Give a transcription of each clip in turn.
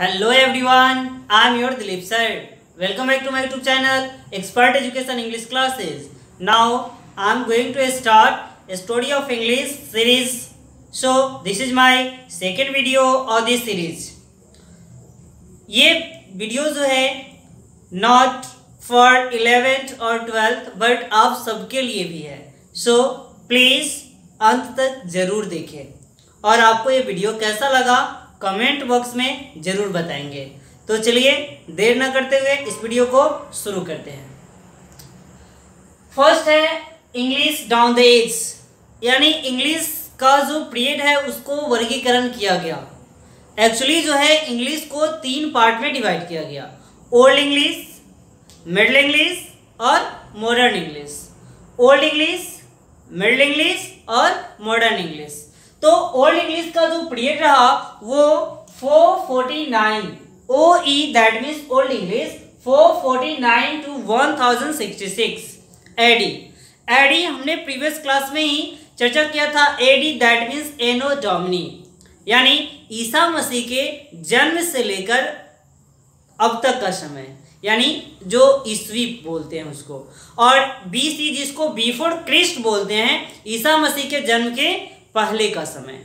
Hello everyone, I am your Dilip sir. Welcome back to my YouTube channel Expert Education English Classes. Now I am going to start a Story of English series. So this is my second video of this series. ये video जो है not for 11th और 12th but आप सबके लिए भी है. So please अंत तक जरूर देखें और आपको ये वीडियो कैसा लगा कमेंट बॉक्स में जरूर बताएंगे. तो चलिए देर न करते हुए इस वीडियो को शुरू करते हैं. फर्स्ट है इंग्लिश डाउन द एज, यानी इंग्लिश का जो पीरियड है उसको वर्गीकरण किया गया. एक्चुअली जो है इंग्लिश को 3 पार्ट में डिवाइड किया गया, ओल्ड इंग्लिश, मिडिल इंग्लिश और modern English. Old English, middle English और मॉडर्न इंग्लिश. तो ओल्ड इंग्लिश का जो पीरियड रहा वो 449 OE, that means old English 449 to 1066 AD. AD हमने प्रीवियस क्लास में ही चर्चा किया था. AD that means anno domini, यानी ईसा मसीह के जन्म से लेकर अब तक का समय, यानी जो ईस्वी बोलते हैं उसको. और BC जिसको बिफोर क्रिस्ट बोलते हैं, ईसा मसीह के जन्म के पहले का समय,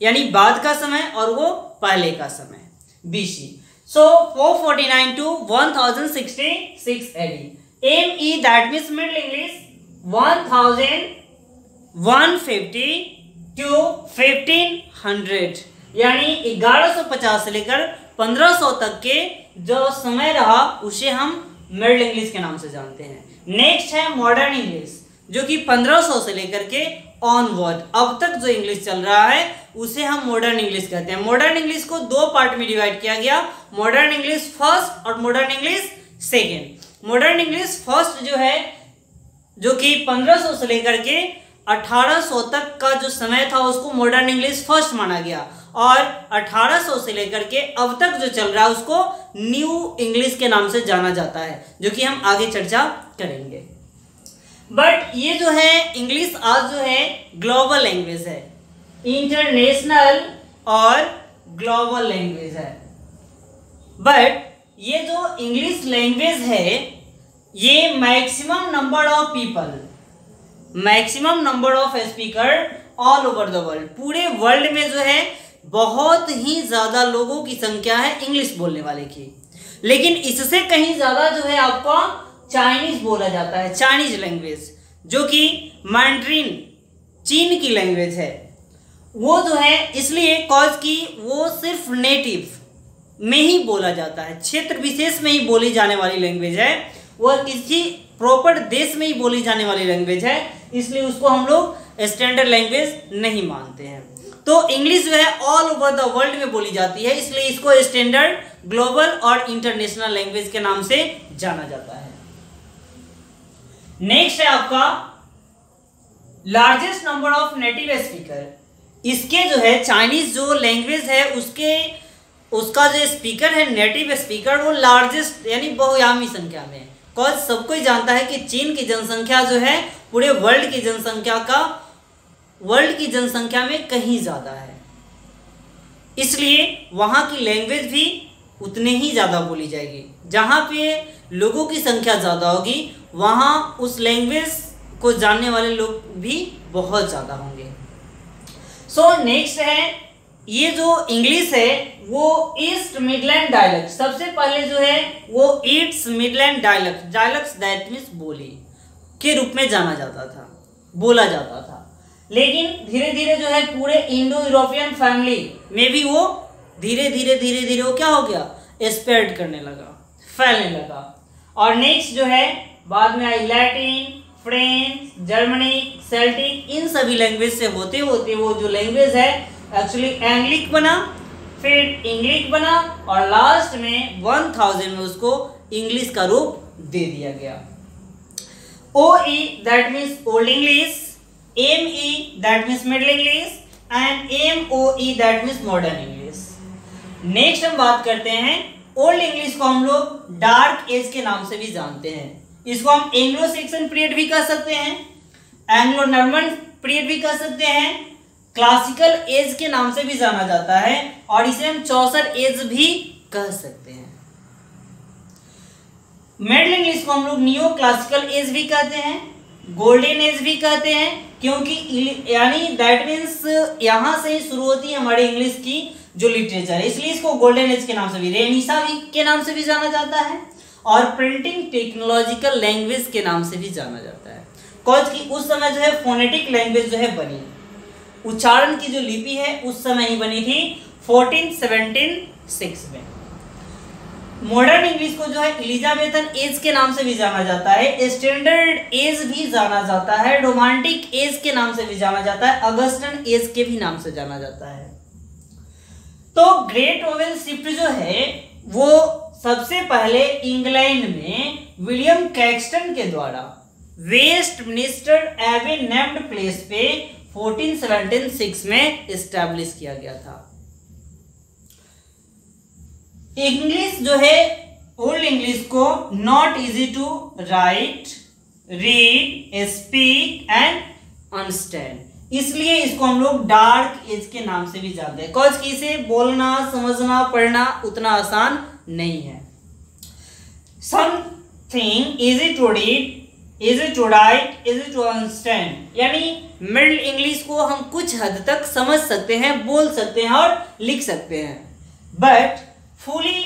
यानी बाद का समय और वो पहले का समय BC. So 449 to 1066 AD. ME that means middle English 1150 to 1500, यानी 1150 से लेकर 1500 तक के जो समय रहा उसे हम मिडिल इंग्लिश के नाम से जानते हैं. नेक्स्ट है मॉडर्न इंग्लिश, जो कि 1500 से लेकर के ऑनवर्ड अब तक जो इंग्लिश चल रहा है उसे हम मॉडर्न इंग्लिश कहते हैं. मॉडर्न इंग्लिश को 2 पार्ट में डिवाइड किया गया, मॉडर्न इंग्लिश फर्स्ट और modern English second. Modern English first जो है, जो कि 1500 से लेकर के 1800 तक का जो समय था उसको मॉडर्न इंग्लिश फर्स्ट माना गया, और 1800 से लेकर के अब तक जो चल रहा है उसको न्यू इंग्लिश के नाम से जाना जाता है, जो कि हम आगे चर्चा करेंगे. बट ये जो है इंग्लिश आज जो है ग्लोबल लैंग्वेज है, इंटरनेशनल और ग्लोबल लैंग्वेज है. बट ये जो इंग्लिश लैंग्वेज है ये maximum number of people, maximum number of speaker all over the world, पूरे वर्ल्ड में जो है बहुत ही ज़्यादा लोगों की संख्या है इंग्लिश बोलने वाले की. लेकिन इससे कहीं ज़्यादा जो है आपका चाइनीज बोला जाता है, चाइनीज लैंग्वेज, जो कि मैंड्रीन चीन की लैंग्वेज है. वो जो है इसलिए कॉज कि वो सिर्फ नेटिव में ही बोला जाता है, क्षेत्र विशेष में ही बोली जाने वाली लैंग्वेज है. वह किसी प्रॉपर देश में ही बोली जाने वाली लैंग्वेज है, इसलिए उसको हम लोग स्टैंडर्ड लैंग्वेज नहीं मानते हैं. तो इंग्लिश जो है ऑल ओवर द वर्ल्ड में बोली जाती है, इसलिए इसको स्टैंडर्ड, ग्लोबल और इंटरनेशनल लैंग्वेज के नाम से जाना जाता है. नेक्स्ट है आपका largest number of native speaker. इसके जो है चाइनीज जो लैंग्वेज है उसका जो स्पीकर है, नेटिव स्पीकर, वो लार्जेस्ट यानी बहुआयामी संख्या में. कॉज सबको ही जानता है कि चीन की जनसंख्या जो है पूरे वर्ल्ड की जनसंख्या में कहीं ज़्यादा है, इसलिए वहाँ की लैंग्वेज भी उतने ही ज़्यादा बोली जाएगी. जहाँ पे लोगों की संख्या ज़्यादा होगी वहाँ उस लैंग्वेज को जानने वाले लोग भी बहुत ज़्यादा होंगे. सो नेक्स्ट है ये जो इंग्लिश है वो ईस्ट मिडलैंड डायलेक्ट, सबसे पहले जो है वो east Midland dialects that means बोली के रूप में जाना जाता था, बोला जाता था. लेकिन धीरे धीरे जो है पूरे इंडो यूरोपियन फैमिली में भी वो धीरे धीरे वो क्या हो गया, स्प्रेड करने लगा, फैलने लगा. और नेक्स्ट जो है बाद में आई लैटिन, फ्रेंच, जर्मनी, सेल्टिक, इन सभी लैंग्वेज से होते होते वो जो लैंग्वेज है एक्चुअली एंग्लिक बना, फिर इंग्लिश बना और लास्ट में 1000 में उसको इंग्लिश का रूप दे दिया गया. OE that means old English, ME that means middle English and MOE that means modern English. Next हम बात करते हैं ओल्ड इंग्लिश को हम लोग डार्क एज के नाम से भी जानते हैं. इसको हम एंग्लो सेक्सन पीरियड भी कह सकते हैं, एंग्लो नॉर्मन पीरियड भी कह सकते हैं, क्लासिकल एज के नाम से भी जाना जाता है और इसे हम चौसर एज भी कह सकते हैं। मिडिल इंग्लिश को हम लोग नियो क्लासिकल एज भी कहते हैं, गोल्डन एज भी कहते हैं, क्योंकि यानी दैट मीन्स यहां से ही शुरू होती है हमारे इंग्लिश की जो लिटरेचर है, इसलिए इसको गोल्डन एज के नाम से भी, रेनेसां भी के नाम से भी जाना जाता है और प्रिंटिंग टेक्नोलॉजिकल लैंग्वेज के नाम से भी जाना जाता है। कॉज की उस समय जो है फोनेटिक लैंग्वेज जो है बनी, उच्चारण की जो लिपि है उस समय ही बनी थी 1476 में। मॉडर्न इंग्लिश को जो है एलिजाबेथन एज के नाम से भी जाना जाता है, स्टैंडर्ड एज भी जाना जाता है, रोमांटिक एज के नाम से भी जाना जाता है, अगस्टन एज के भी नाम से जाना जाता है। तो ग्रेट वोवेल शिफ्ट जो है वो सबसे पहले इंग्लैंड में विलियम कैक्सटन के द्वारा वेस्टमिनिस्टर एबे नेम्ड प्लेस पे 1476 में एस्टैब्लिश किया गया था। इंग्लिश जो है ओल्ड इंग्लिश को not easy to write, read, speak and understand, इसलिए इसको हम लोग डार्क एज के नाम से भी जानते हैं। कॉज कि इसे बोलना, समझना, पढ़ना उतना आसान नहीं है। Something easy to read, easy to write, easy to understand, यानी मिडिल इंग्लिश को हम कुछ हद तक समझ सकते हैं, बोल सकते हैं और लिख सकते हैं, but fully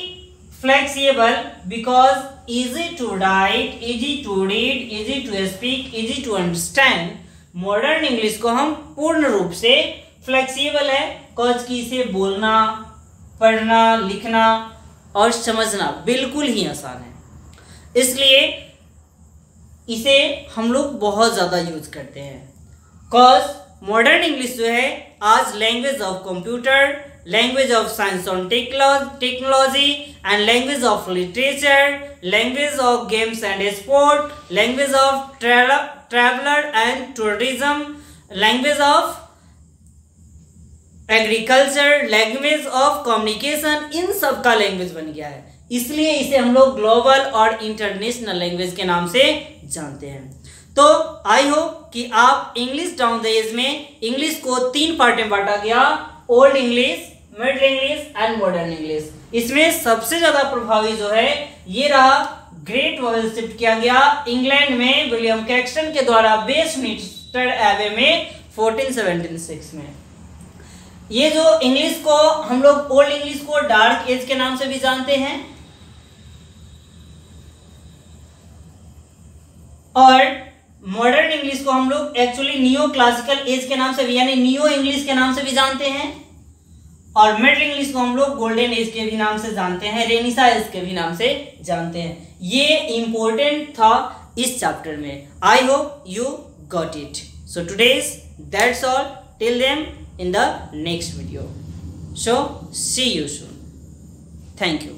flexible because easy to write, easy to read, easy to speak, easy to understand। Modern English को हम पूर्ण रूप से फ्लेक्सिबल है, कॉज कि इसे बोलना, पढ़ना, लिखना और समझना बिल्कुल ही आसान है, इसलिए इसे हम लोग बहुत ज़्यादा यूज करते हैं। कॉज मॉडर्न इंग्लिश जो है आज language of computer, language of science and technology and language of literature, language of games and sport, language of traveler and tourism, language of agriculture, language of communication, इन सब का language बन गया है, इसलिए इसे हम लोग ग्लोबल और इंटरनेशनल लैंग्वेज के नाम से जानते हैं। तो आई होप कि आप इंग्लिश डाउन द एज में इंग्लिश को 3 पार्ट में बांटा गया, old English, middle English and modern English. इसमें सबसे ज्यादा प्रभावी जो है ये रहा ग्रेट वोवेल शिफ्ट किया गया इंग्लैंड में विलियम कैक्सटन के द्वारा वेस्टमिनिस्टर एबे में 1476 में। ये जो इंग्लिश को हम लोग ओल्ड इंग्लिश को डार्क एज के नाम से भी जानते हैं और मॉडर्न इंग्लिश को हम लोग एक्चुअली नियो क्लासिकल एज के नाम से भी यानी नियो इंग्लिश के नाम से भी जानते हैं और मिडिल इंग्लिश को हम लोग गोल्डन एज के भी नाम से जानते हैं, रेनेसां एज के भी नाम से जानते हैं। ये इंपॉर्टेंट था इस चैप्टर में। I hope you got it. So today's that's all, till then in the next video. So see you soon. Thank you.